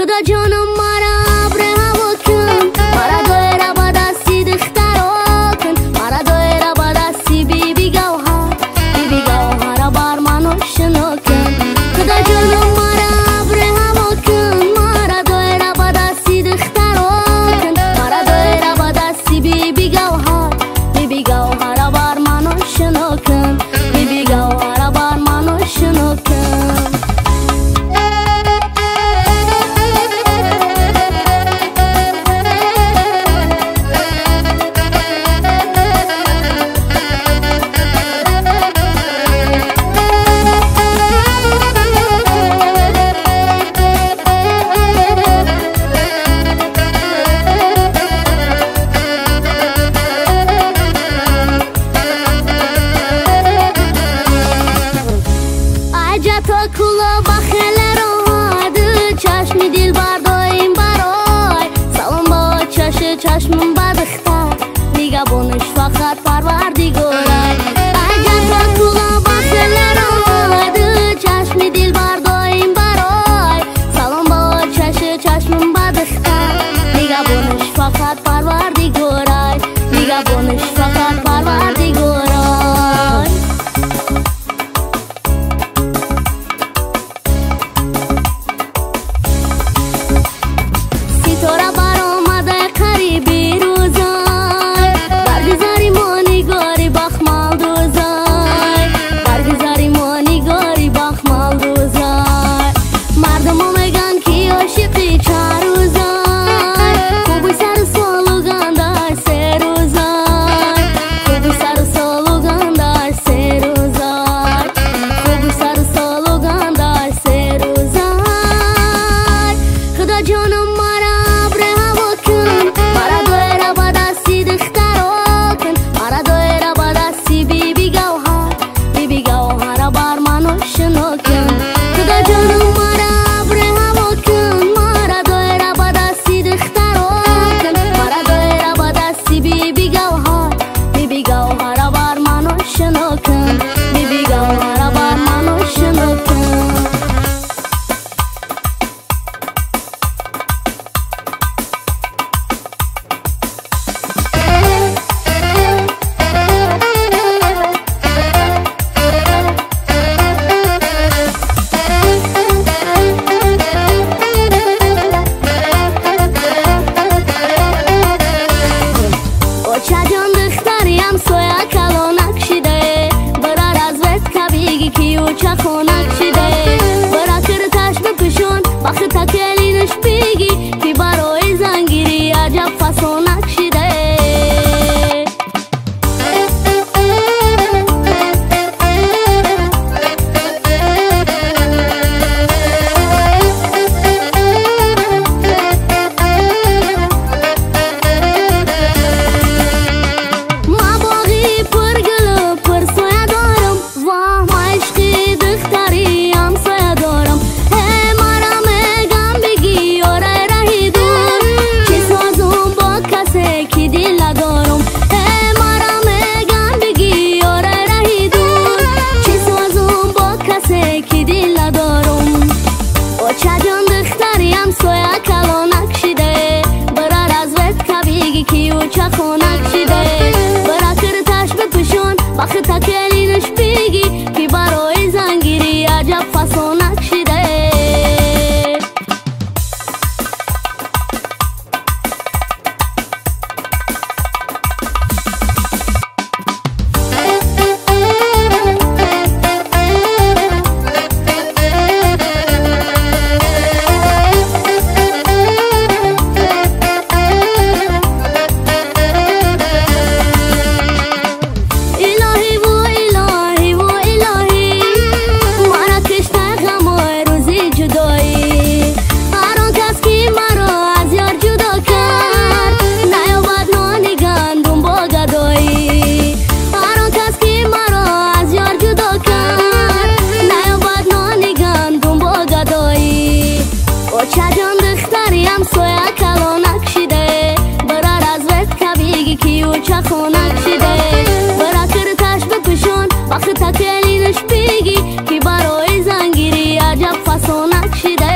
خدا جانم مرا ابر هوا کن، مرا دایره با دستی دخترا کن، مرا دایره با دستی بیبی گوهر بر من آشنا کن. خدا جانم مرا ابر هوا کن، مرا دایره با دستی دخترا کن، مرا دایره با دستی بیبی گوهر بر من آشنا کن، بیبی گوهر بر من آشنا کن. کلا بخل راحت چشمی دل برداریم برای سلام با چشمم بدختر نگهبانش فقط پروردگاره. اگر کلا بخل راحت چشمی دل برداریم برای سلام با چشمم بدختر نگهبانش فقط پروردگاره، نگهبانش فقط پروردگاره. ستاره برآمده قریبی روزای برگذاری ما نگاری بخمال دوزای، برگذاری ما نگاری بخمال دوزای. مردم میگن که عاشقی چند روزای خوبی سر سال و گندای سه روزای، خوبی سر سال و گندای سه روزای، خوبی سر سال و گندای سه روزای. خدا جانم مرا ابر هوا کن، مرا دایره با دستی دخترا کن، مرا دایره با دستی بیبی گوهر بر من آشنا کن. خدا جانم مرا ابر هوا کن، مرا دایره با دستی دخترا کن، مرا دایره با دستی بیبی گوهر بر من آشنا کن، بیبی گوهر بر من آشنا کن. چجان دختریم سویا کلو نکشیده برا رزوت کبیگی کیو چه خونک شده برا کرتش بپشون وقت تکلینش بیگی که برای زنگیری عجب فسونک شده. چجان دختریم سویا کلو نکشیده برا رزوت کبیگی کیو چه خونک شده برا کرتش بپشون وقت تکلینش بیگی. که برای زنگیری عجب فسونک شده.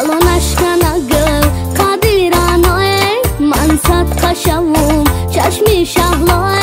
دلو نشکنه گل قدیرانای من صد قشوم چشمی شهلای